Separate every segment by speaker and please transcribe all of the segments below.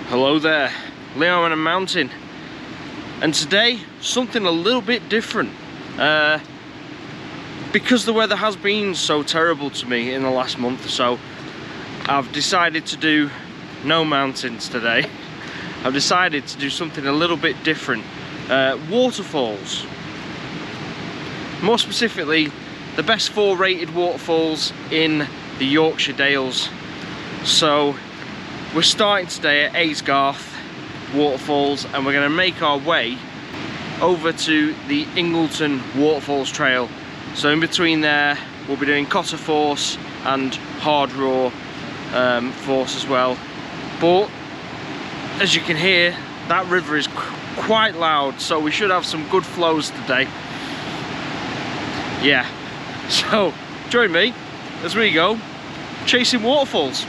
Speaker 1: Hello there, Leo on a mountain, and today something a little bit different because the weather has been so terrible to me in the last month or so. I've decided to do no mountains today. I've decided to do something a little bit different, waterfalls. More specifically, the best 4 rated waterfalls in the Yorkshire Dales. So we're starting today at Aysgarth Waterfalls, and we're going to make our way over to the Ingleton Waterfalls Trail. So in between there, we'll be doing Cotter Force and Hard Raw Force as well. But as you can hear, that river is quite loud, so we should have some good flows today. Yeah, so join me as we go chasing waterfalls.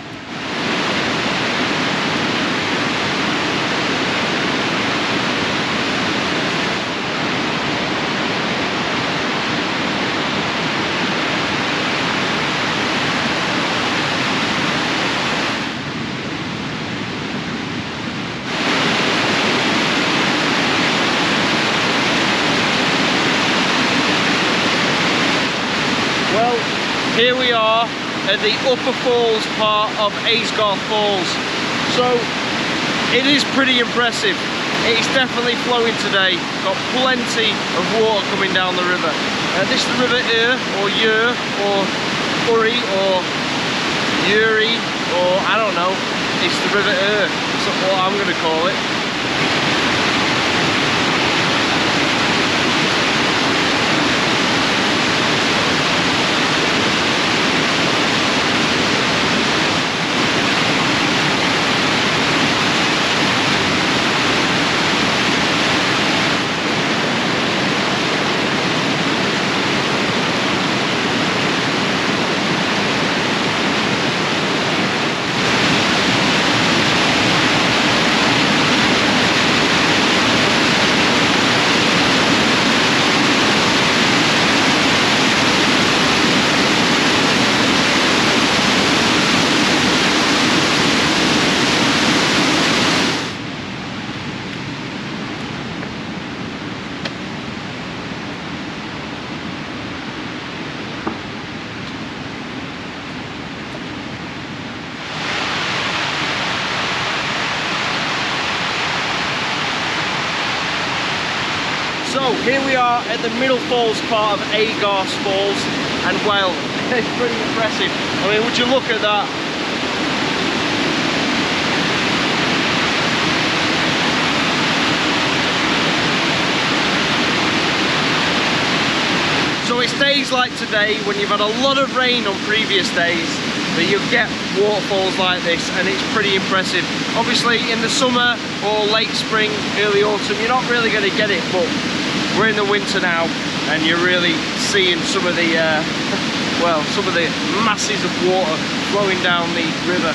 Speaker 1: Here we are at the upper falls part of Aysgarth Falls. So it is pretty impressive. It's definitely flowing today. Got plenty of water coming down the river. This is the River Ur, or Ur, or Uri, or Uri, or I don't know. It's the River Ur. That's what I'm going to call it. So here we are at the middle falls part of Aysgarth Falls, and well, it's pretty impressive. I mean, would you look at that? So it's days like today when you've had a lot of rain on previous days that you get waterfalls like this, and it's pretty impressive. Obviously in the summer or late spring, early autumn, you're not really going to get it, but we're in the winter now, and you're really seeing some of the well, some of the masses of water flowing down the river.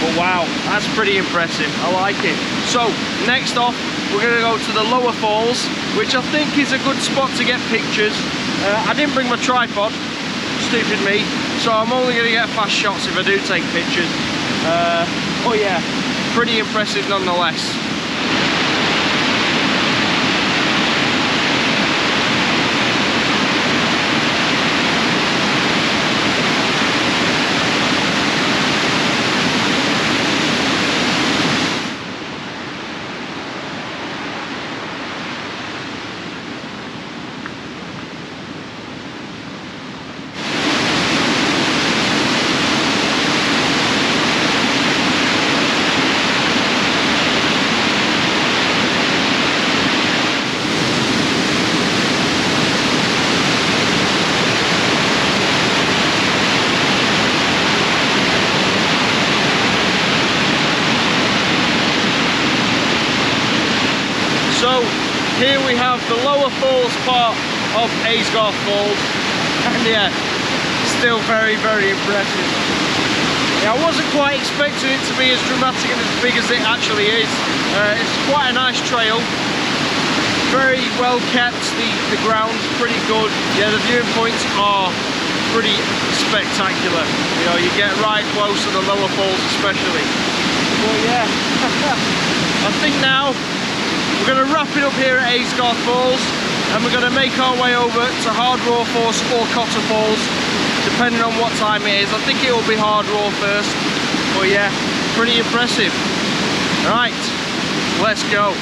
Speaker 1: But wow, that's pretty impressive. I like it. So next off, we're going to go to the lower falls, which I think is a good spot to get pictures. I didn't bring my tripod, stupid me, so I'm only going to get fast shots if I do take pictures. Oh yeah, pretty impressive nonetheless. So here we have the lower falls part of Aysgarth Falls, and yeah, still very, very impressive. Yeah, I wasn't quite expecting it to be as dramatic and as big as it actually is. It's quite a nice trail, very well kept, the ground's pretty good. Yeah, the viewing points are pretty spectacular. You know, you get right close to the lower falls especially. But yeah, I think now we're going to wrap it up here at Falls, and we're going to make our way over to Hard Raw Force or Cotter Falls, depending on what time it is. I think it will be Hard Raw first, but yeah, pretty impressive. Right, let's go.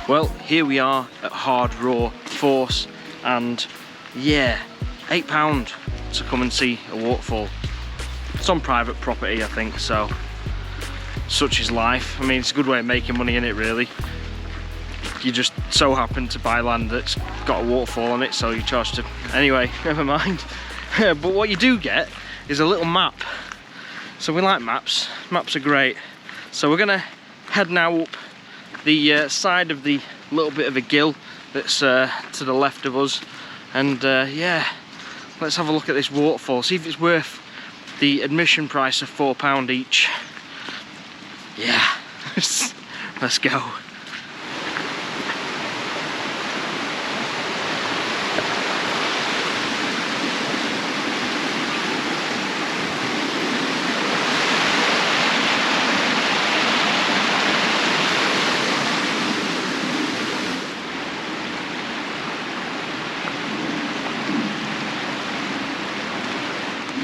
Speaker 1: Well, here we are at Hard Raw Force, and yeah, £8 to come and see a waterfall. It's on private property, I think, so such is life. I mean, it's a good way of making money, innit, really. You just so happen to buy land that's got a waterfall on it, so you charge to... Anyway, never mind. But what you do get is a little map. So we like maps. Maps are great. So we're gonna head now up the side of the little bit of a gill that's to the left of us, and yeah, let's have a look at this waterfall, see if it's worth the admission price of £4 each. Yeah, let's go.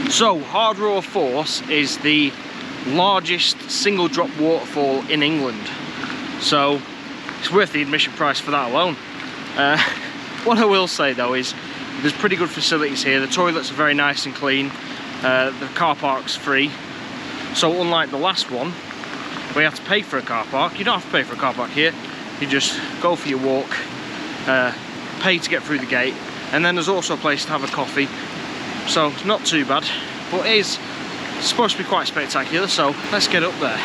Speaker 1: So, Hard Raw Force is the largest single drop waterfall in England. So, it's worth the admission price for that alone. What I will say though is, there's pretty good facilities here. The toilets are very nice and clean. The car park's free. So, unlike the last one, where you have to pay for a car park, you don't have to pay for a car park here. You just go for your walk, pay to get through the gate, and then there's also a place to have a coffee. So it's not too bad, but it is supposed to be quite spectacular, so let's get up there.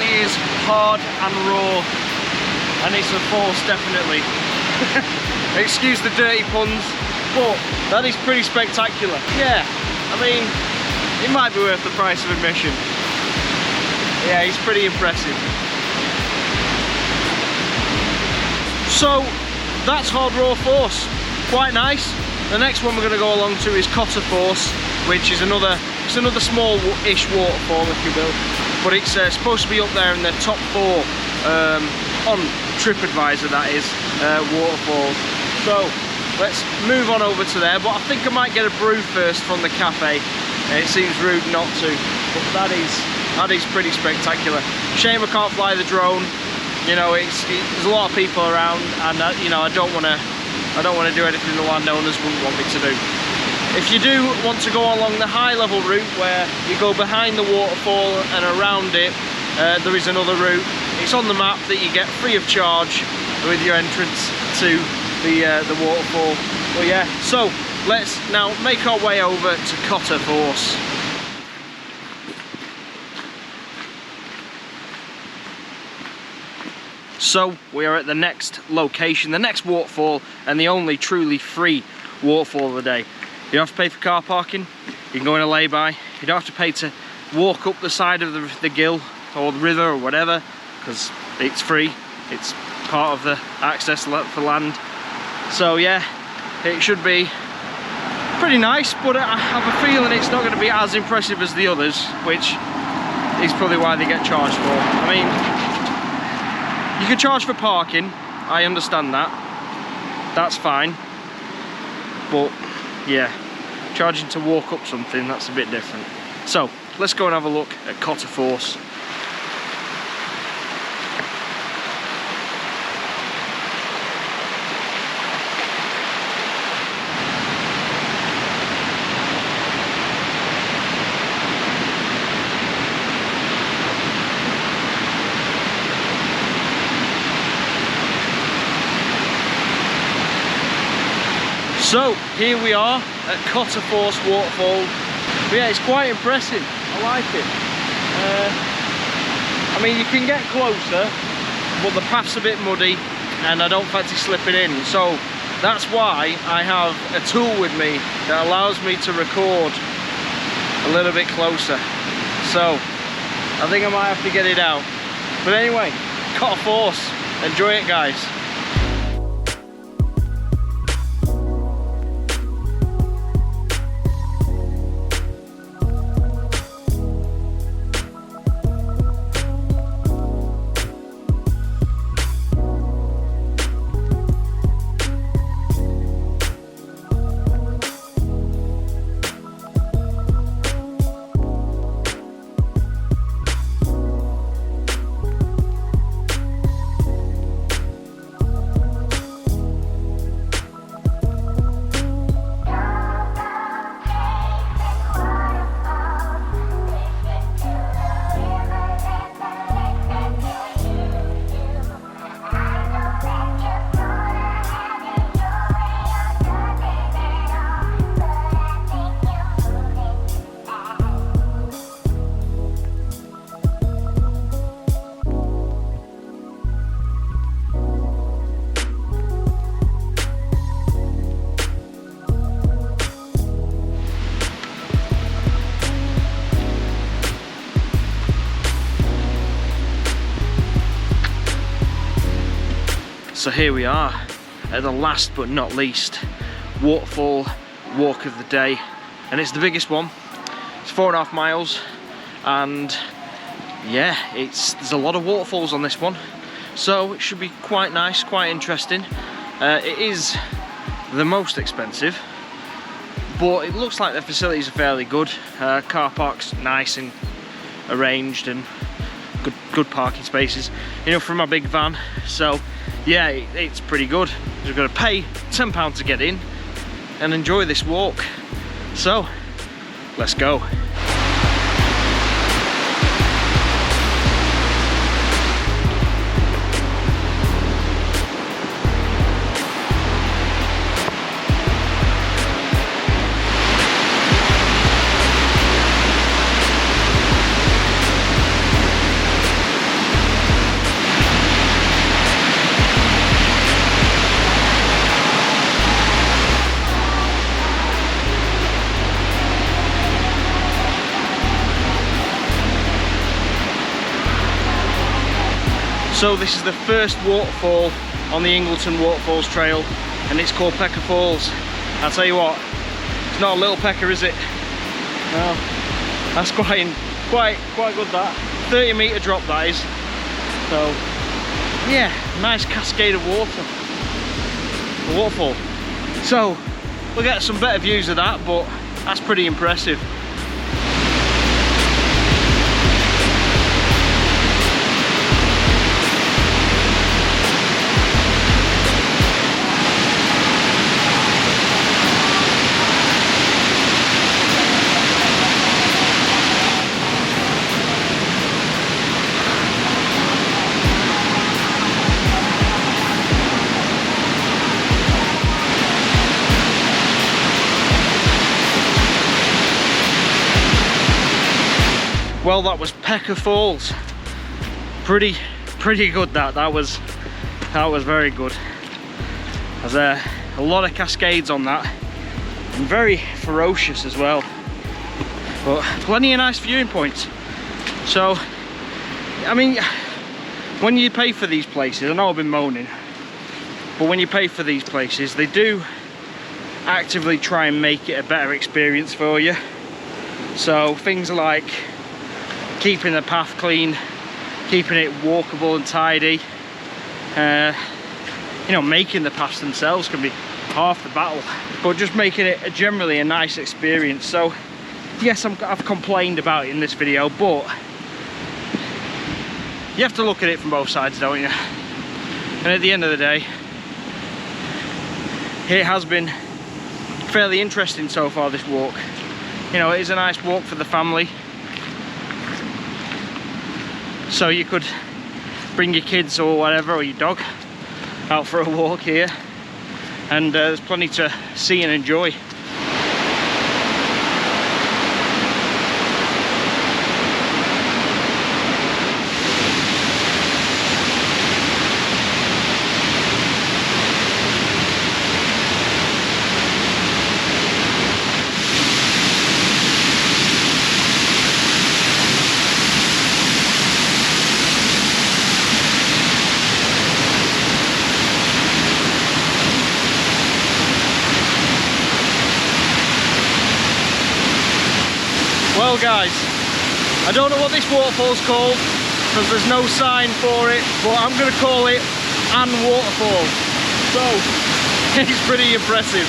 Speaker 1: is hard and raw, and it's a force, definitely. Excuse the dirty puns, but that is pretty spectacular. Yeah, I mean, it might be worth the price of admission. Yeah, he's pretty impressive. So that's hard raw force, quite nice. The next one we're going to go along to is Cotter Force, which is another small-ish waterfall, if you will, but it's supposed to be up there in the top 4 on TripAdvisor, that is, waterfalls. So let's move on over to there, but I think I might get a brew first from the cafe. It seems rude not to, but that is pretty spectacular. Shame I can't fly the drone. You know, there's a lot of people around, and you know, I don't want to do anything the landowners wouldn't want me to do. If you do want to go along the high level route where you go behind the waterfall and around it, there is another route. It's on the map that you get free of charge with your entrance to the waterfall. But yeah, so let's now make our way over to Cotter Force. So we are at the next location, the next waterfall, and the only truly free waterfall of the day. You don't have to pay for car parking, you can go in a lay-by, you don't have to pay to walk up the side of the gill or the river or whatever, because it's free, it's part of the access for land. So yeah, it should be pretty nice, but I have a feeling it's not going to be as impressive as the others, which is probably why they get charged for. I mean, you can charge for parking, I understand that, that's fine, but yeah, charging to walk up something, that's a bit different. So let's go and have a look at Cotter Force. So here we are at Cotter Force waterfall. But yeah, it's quite impressive. I like it. I mean, you can get closer, but the path's a bit muddy and I don't fancy slipping in. So that's why I have a tool with me that allows me to record a little bit closer. So I think I might have to get it out. But anyway, Cotter Force. Enjoy it, guys. So here we are at the last but not least waterfall walk of the day, and it's the biggest one. It's 4.5 miles, and yeah, there's a lot of waterfalls on this one, so it should be quite nice, quite interesting. It is the most expensive, but it looks like the facilities are fairly good. Car park's nice and arranged, and good parking spaces, you know, for my big van. So yeah, it's pretty good. We've got to pay £10 to get in and enjoy this walk. So let's go. So this is the first waterfall on the Ingleton Waterfalls Trail, and it's called Pecker Falls. I'll tell you what, it's not a little pecker, is it? No, that's quite good, that. 30-metre drop, that is. So, yeah, nice cascade of water. A waterfall. So, we'll get some better views of that, but that's pretty impressive. Well, that was Pecker Falls. Pretty good. That was very good. There's a lot of cascades on that, and very ferocious as well. But plenty of nice viewing points. So, I mean, when you pay for these places, I know I've been moaning, but when you pay for these places, they do actively try and make it a better experience for you. So things like keeping the path clean, keeping it walkable and tidy, you know, making the paths themselves can be half the battle, but just making it generally a nice experience. So yes, I've complained about it in this video, but you have to look at it from both sides, don't you? And at the end of the day, it has been fairly interesting so far, this walk. You know, it is a nice walk for the family. So you could bring your kids or whatever, or your dog, out for a walk here, and there's plenty to see and enjoy. Well guys, I don't know what this waterfall's called because there's no sign for it, but I'm going to call it An Waterfall. So, it's pretty impressive.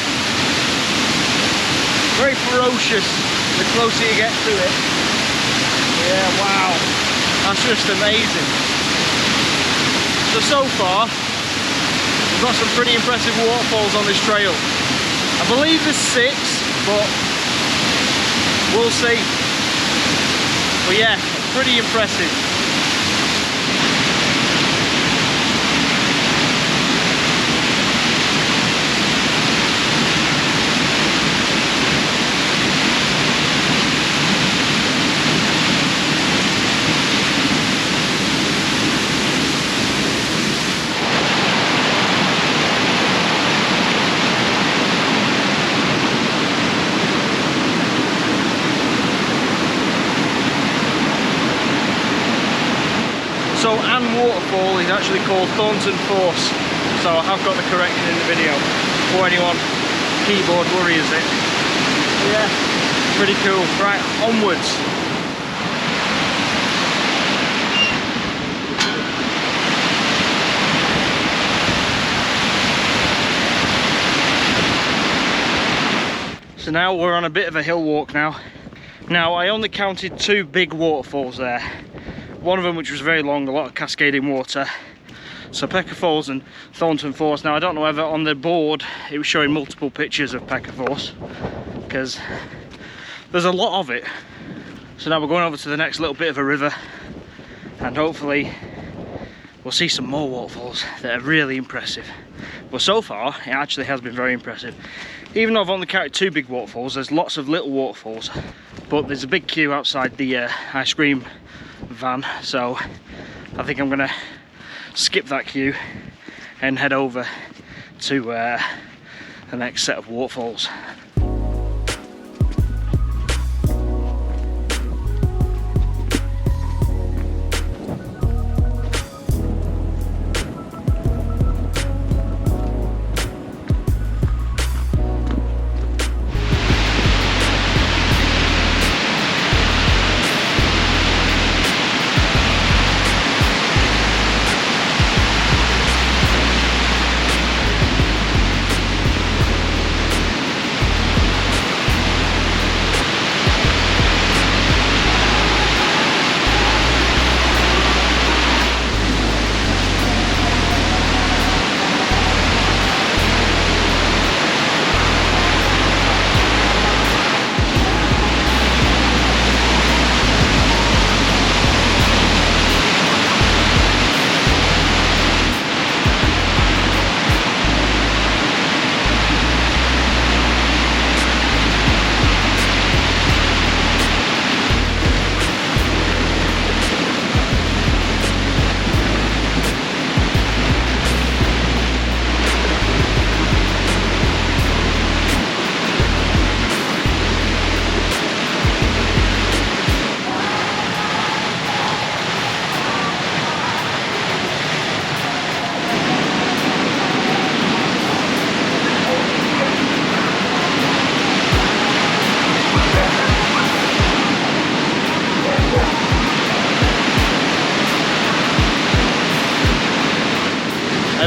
Speaker 1: Very ferocious the closer you get to it. Yeah, wow, that's just amazing. So far, we've got some pretty impressive waterfalls on this trail. I believe there's 6, but we'll see. But yeah, pretty impressive. So An Waterfall is actually called Thornton Force, so I have got the correction in the video for anyone keyboard worries it. Yeah, pretty cool. Right, onwards. So now we're on a bit of a hill walk now. Now I only counted 2 big waterfalls there. One of them which was very long, a lot of cascading water. So Pecker Falls and Thornton Force. Now I don't know whether on the board it was showing multiple pictures of Pecker Falls, because there's a lot of it. So now we're going over to the next little bit of a river, and hopefully we'll see some more waterfalls that are really impressive. But so far it actually has been very impressive. Even though I've only counted 2 big waterfalls, there's lots of little waterfalls. But there's a big queue outside the ice cream van, so I think I'm gonna skip that queue and head over to the next set of waterfalls.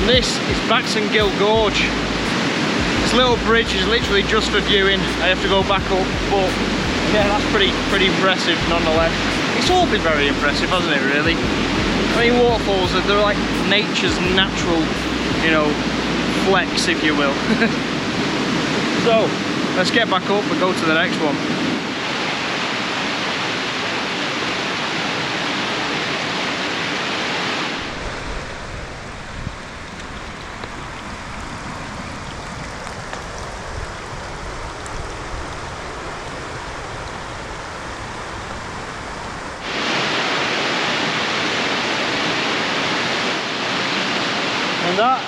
Speaker 1: And this is Baxon Gill Gorge. This little bridge is literally just for viewing. I have to go back up, but yeah, that's pretty impressive nonetheless. It's all been very impressive, hasn't it, really? I mean, waterfalls, they're like nature's natural, you know, flex, if you will. So, let's get back up and go to the next one. And that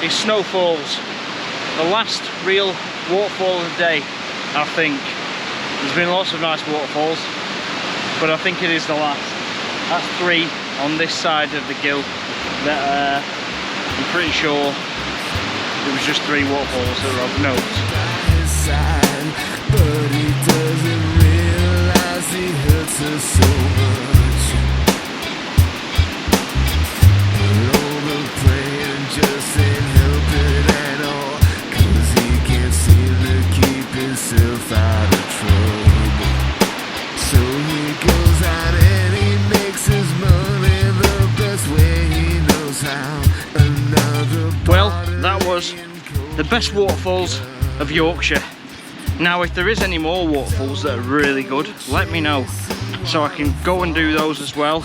Speaker 1: is Snowfalls, the last real waterfall of the day, I think. There's been lots of nice waterfalls, but I think it is the last. That's 3 on this side of the gill. That I'm pretty sure it was just 3 waterfalls that were of note. But he doesn't realize he hurts her so much. Just ain't helping at all, 'cause he can't seem to keep himself out of trouble. So he goes out and he makes his money the best way he knows how. Well, that was the best waterfalls of Yorkshire. Now, if there is any more waterfalls that are really good, let me know, so I can go and do those as well.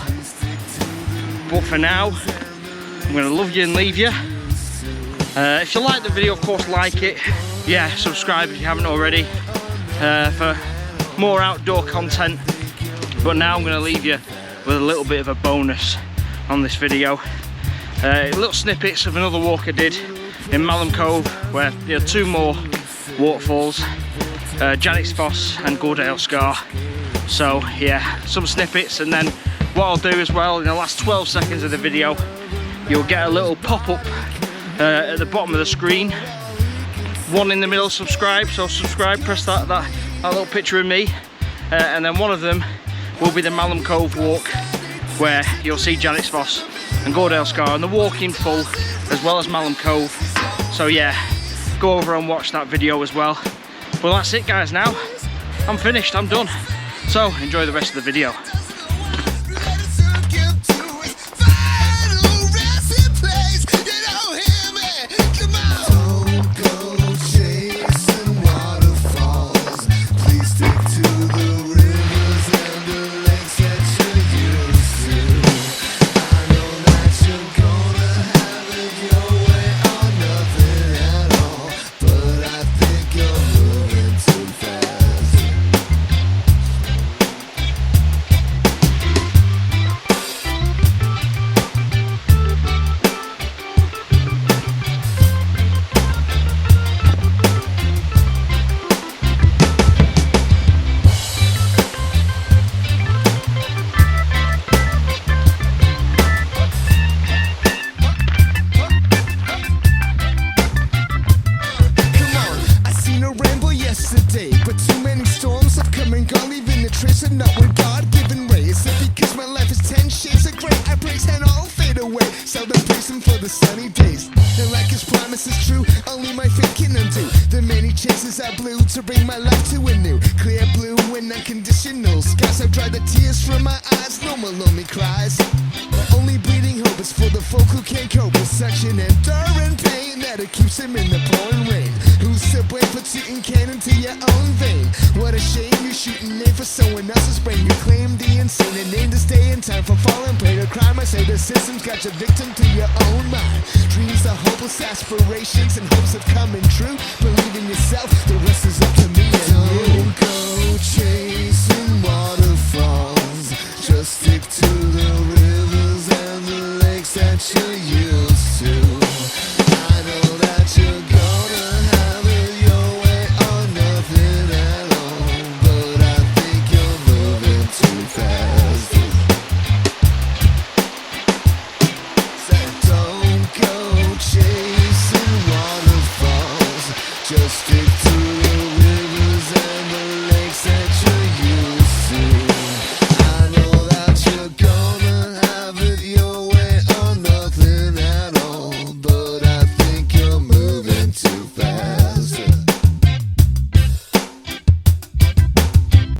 Speaker 1: But for now, I'm going to love you and leave you. If you like the video, of course, like it. Yeah, subscribe if you haven't already for more outdoor content. But now I'm going to leave you with a little bit of a bonus on this video. Little snippets of another walk I did in Malham Cove, where there are 2 more waterfalls, Janet's Foss and Goredale Scar. So yeah, some snippets, and then what I'll do as well in the last 12 seconds of the video, you'll get a little pop-up at the bottom of the screen. One in the middle, subscribe, so subscribe, press that little picture of me, and then one of them will be the Malham Cove walk, where you'll see Janet's Foss and Goredale Scar, and the walk in full, as well as Malham Cove. So yeah, go over and watch that video as well. Well, that's it guys, now I'm finished, I'm done. So enjoy the rest of the video.
Speaker 2: I blew to bring my life to a new clear blue and unconditional skies. I've dried the tears from my eyes, no more lonely cries. My only bleeding hope is for the folk who can't cope with such an enduring pain that it keeps them in the pouring rain. Who's to blame for shooting Canon to your own vein? What a shame you're shooting in for someone else's brain. You claim the insane and aim to stay in time for falling prey to crime. I say the system's got your victim to your own mind. Dreams are hopeless aspirations and hopes of coming true. Believe in yourself, the rest is up to me and you. Don't go chasing waterfalls, just stick to the